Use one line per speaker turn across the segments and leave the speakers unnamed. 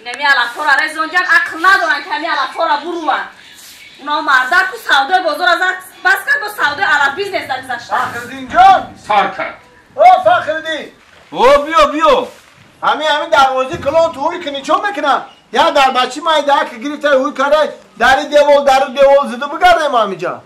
نمی علافورا رزونجان عقل ندارن که می علافورا بروان اونا مردن تو سوده بزرگ از بس کن با سوده عرب بیزنس در گذاشتن
فخردین جان
سرکت
او فخردین
او بیا
همین دروازه کلان تو هوی کنی چون میکنم یا در بچی مای ده که گرفته هوی کاره در دیوال زده بگردم همینجا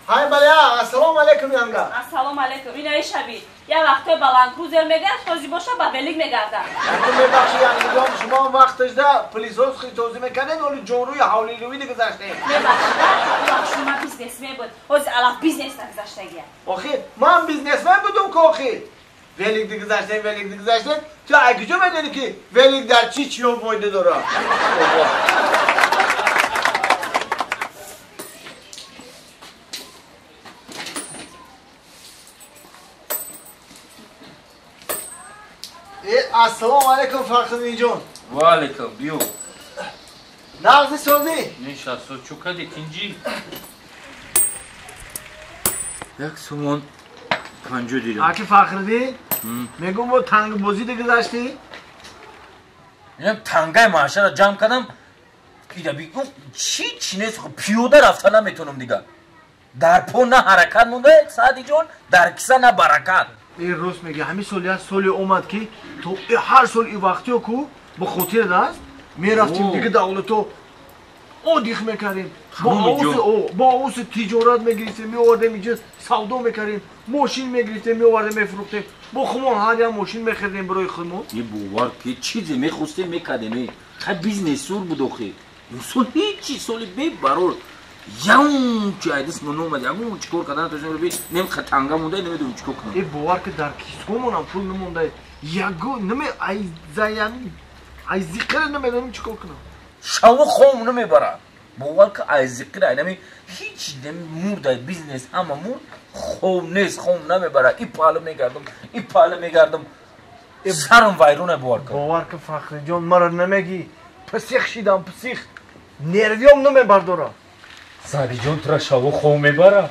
های بله السلام علیکم یانگا
السلام علیکم اینه شبی یا وقت بلند کروزر میگرد توزی باشه با بلیگ میگردن
اگه میبخشی یانگا جان شما وقتش ده پلیس روز خیلی توضیح میکنید ولی جوروی حولی روی دیگه گذاشته
میبخشی شما بیزنسمن بود حوز علاف بیزنس در گذاشتگیه
آخی من بیزنسمن بودم که آخی ولیگ دیگه گذاشته تو اگه جو میدونی که ولیگ در چی هم فایده داره السلام علیکم فخردین جان
و علیکم بیو
نغزی سازی
نشستو چوکد ikinci یک سومون 50 دیرم
آکی فخردین میگم با تنگ بازی دیگه گذاشتی
میگم تنگای معاشر را جمع کردم ایده بگم چی نیست خب پیوده رفتن نمیتونم دیگه در پا نه حرکت مونده سعدی جان در کیسه نه برکت
این روز میگه همین سالی اومد که تو هر سال این وقتی رو که به خاطر دست میرفتیم دیگه دولتو دیخ میکردیم با اوس تجارت میگریستیم میوردیم اینجا سودا میکردیم ماشین میگریستیم میوردیم میفروختیم با خمون هر یا ماشین میخریدیم برای خمون
یه بوار که چیزی میخواستیم میکردیم خیلی بیزنس سور بود آخی این سال هیچی سالی بی برار یاون که ایدس منو اومد یاون چیکار کردن توشون رو بی نیم خطنگا مونده نمیدونم چیکار کنم
این بوار که در کیسکومون هم پول نمونده یگو نمی ای ذکر نمیدونم چیکار کنم
شاو خوم نمیبرم بوار که ای ذکر اینمی هیچ مرده بیزنس اما مور خوم نیست خوم نمیبره این پاله میگردم سرم ویرونه بوار که
بوار که فخر جان مرا نمیگی پسیخ شیدم پسیخ نرویم نمیبرداره
سعدی جان تو را شاو خوم میبره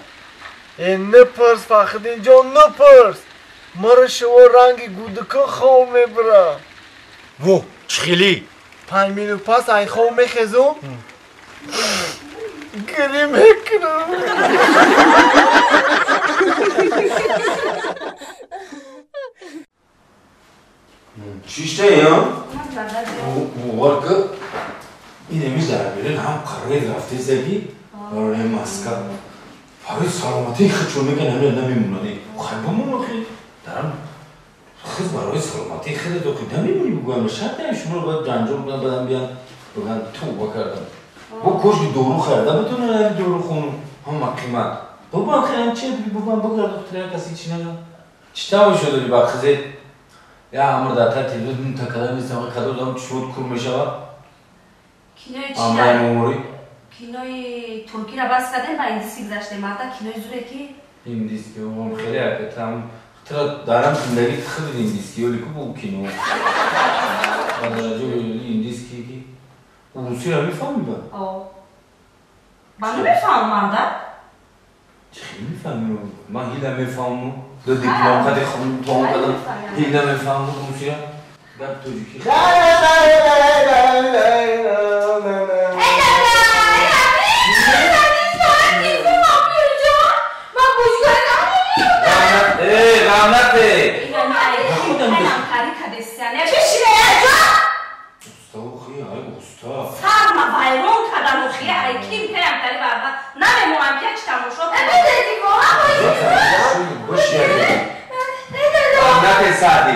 این نپرس فخردین جان نپرس مرا شو رنگی گودکا خوم میبره
و چخیلی
5 میلیون پس این خوم میخزم گری میکنم
چیشته یا؟ بوار که این امیز در بیرن هم قرار رفته زگی برای ماسکا برای سلامتی خیلی میگن نمیمونه خیلی بمونه خیلی دارم خیلی برای سلامتی خیلی دوکی نمیمونی بگویم شاید نه شما رو باید جنجال بودن بدن بیان بگن تو بکردم با کشکی دورو خرده بتونه دورو خونو هم قیمت بابا خیلی چه بگم بگرد دختره کسی چی نگم چی تمام شده بی بخزید یا امر داتا تلویزیون تکرار نیستم کدو دام شد کور میشود
کینوی
امرای موری
کینوی ترکی را بس کردن با اندیسی گذاشته ماتا کینوی زوره کی
این دیسکی هم خیلی حرکتم ترا دارم زندگی خیلی این دیسکی ولی که بو کینو این دیسکی کی روسی را میفهمی با
من نمیفهم مرده
چی میفهمی من هیله میفهمم دو دیپلم خدی خونم تو هم کدام هیله میفهمم روسی را گرد توجیکی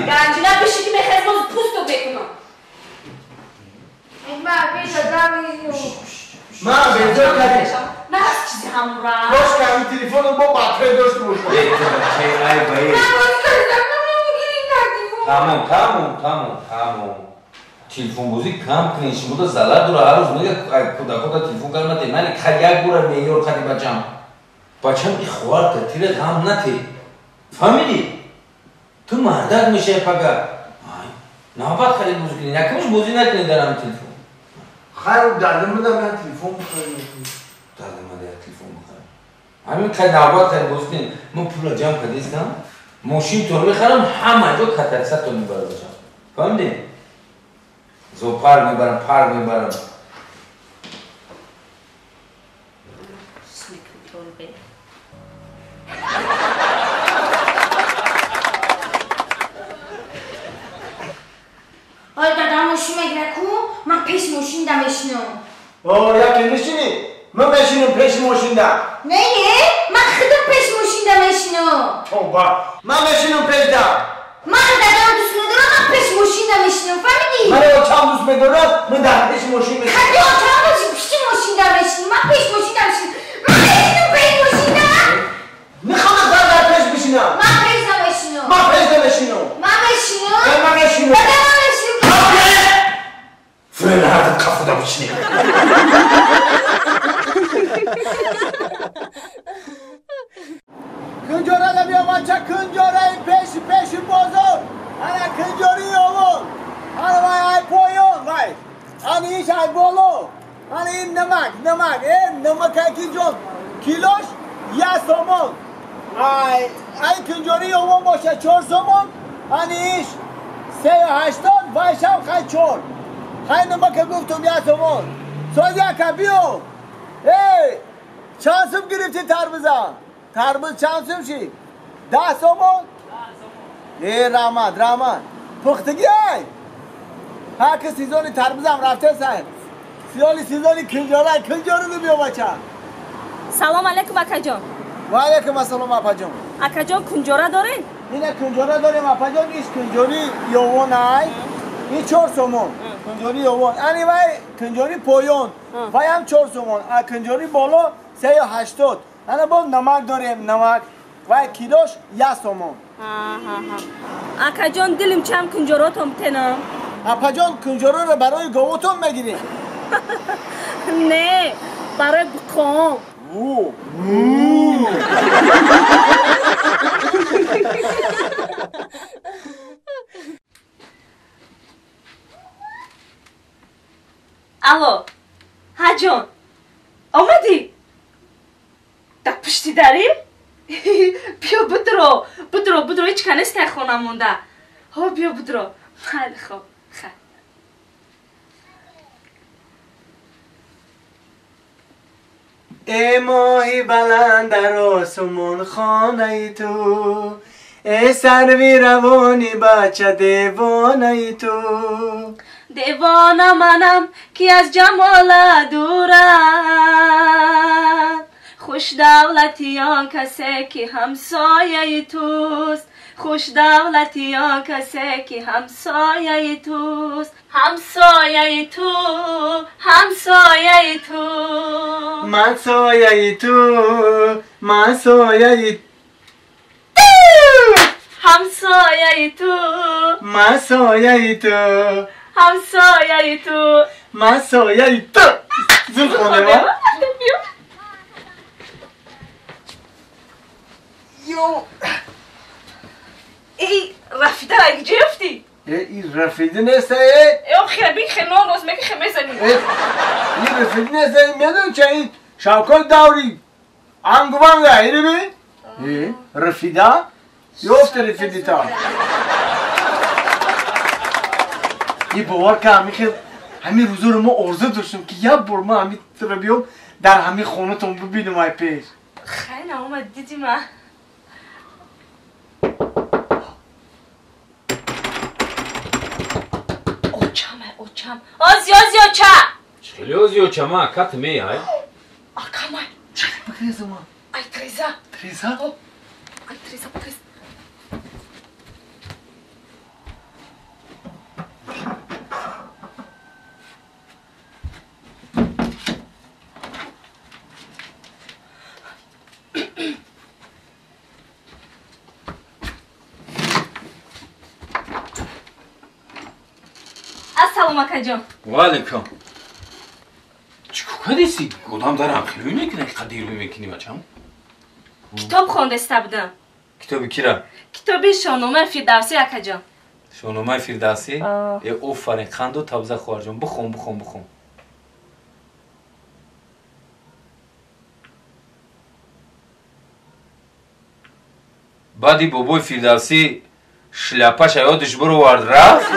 گنجینا بشی که بخیز باز پوستو بکنم
من بینجا کردیم
نه از چیزی همون را
باش که همین تلیفون رو با بطره داشته باشم
تمام تلفن بازی کم کنی شما تو زلال داره هر روز میگه کودکا تلفن کار نتی من یک بار میلیون خدی بچم این خوار تیر غم نتی فهمیدی تو مردک میشه پگه نباید خیلی بازی کنی یکمش بازی نکنی در هم تلفن
خیر دردم بودم من تلفن بخوریم
دردم من تلفن بخوریم همین که نباید خیلی بازی کنی من پول جمع کردیستم ماشین تو رو بخرم همه جا کترسه تو میبره باشم فهمیدی؟ زوپر میبرم پر میبرم
آی دادا ماشین مگره کو من پیش ماشین دا میشینم
یکی نشینی من بشینم پیش ماشین دا
نه من خودم پیش ماشین دا میشینم
توبه من بشینم پیش دا
من دادا دوست ندارم من پیش ماشین دا میشینم فهمیدی
من چند دوست میدارم من در پیش ماشین میشینم
خیلی آچار باشی پیش ماشین دا میشینم من پیش ماشین دا میشینم من بشینم پیش ماشین دا
میخوام در پیش بشینم
من پیش دا میشینم
من پیش دا بشینم
من بشینم
من بشینم
دادا من بشینم
فرن هر کافه بچینی
کنجوره da بیا بچه کنجوره پیش بازار انا کنجوری آور انا وای ای پایون وای انا ایش ای بولو انا این نمک این نمک اکی جون کیلوش 1 سومون ای کنجوری آور باشه 4 سومون انا ایش 380 وایش هم خیلی 4 خیلی نمک گفتم 1 سومون سوز یکا بیو چند سوم گرفتی تربوز چند سوم شی؟ 10 سومون؟ رحمت پختگی ای هر که سیزونی تربوزم رفته سن سیزونی کنجاره دو بیا بچه
سلام علیکم اکا جان
و علیکم السلام اپا جان
اکا جان کنجوره دارین؟
اینه کنجاره داریم اپا جان ایش کنجوری یوون ای این 4 سومون کنجوری یوون اینی وای کنجوری پایون وای هم 4 سومون کنجوری بالا 380 انا با نمک داریم نمک و کیلوش 1 سومون
اکا جان دلم چم کنجوراتم تنم
اپا جان کنجورا رو برای گوتون میگیریم
نه برای بکام الو هجان آمدی؟ در پشتی داری؟ بیا بدرو هیچ کنست نه خونم مونده ها بیا بدرو خیلی خوب خیلی
ای ماهی بلند در آسمون خانه تو ای سروی روانی بچه دیوانه تو
دیوانه منم که از جمال دورم خوش دولتی آن کسی که همسایه توست خوش دولتی آن کسی که همسایه توست همسایه تو
من سایه تو
همسایه تو
من سایه تو
همسایه تو
من سایه تو زود خونه ما یو
ای رفیده را اگه جفتی
این رفیده نیسته
او خیلی خیلان روز میگه خیلی میزنی
این رفیده نیسته میدون چه این شوکات داوری انگوان ده اینه بی رفیده یفت رفیده تا این باور که همین روزو رو ما ارزو داشتم که یه بار ما همین رو بیام در همین خونه تون ببینم های پیش
خیلی اومد دیدی ما اوچم آزیا چه
خیلی آزیا چه ما کت می های
آکامای
چه بکریزم ما
ای تریزا
تریزا؟
ای تریزا بکریز السلام اکا جان
و علیکم چیکو کدیسی؟ گودام دارم خیلی میکنه که قدیر میکنی بچم
کتاب خوندسته بودم
کتابی کی را؟
کتابی شاهنامه فردوسی اکا جان
شاهنامه فردوسی؟ آفرین خندو تابزه خواهر جان بخون بعدی بابای فردوسی شلپش یادش برو ورد رفت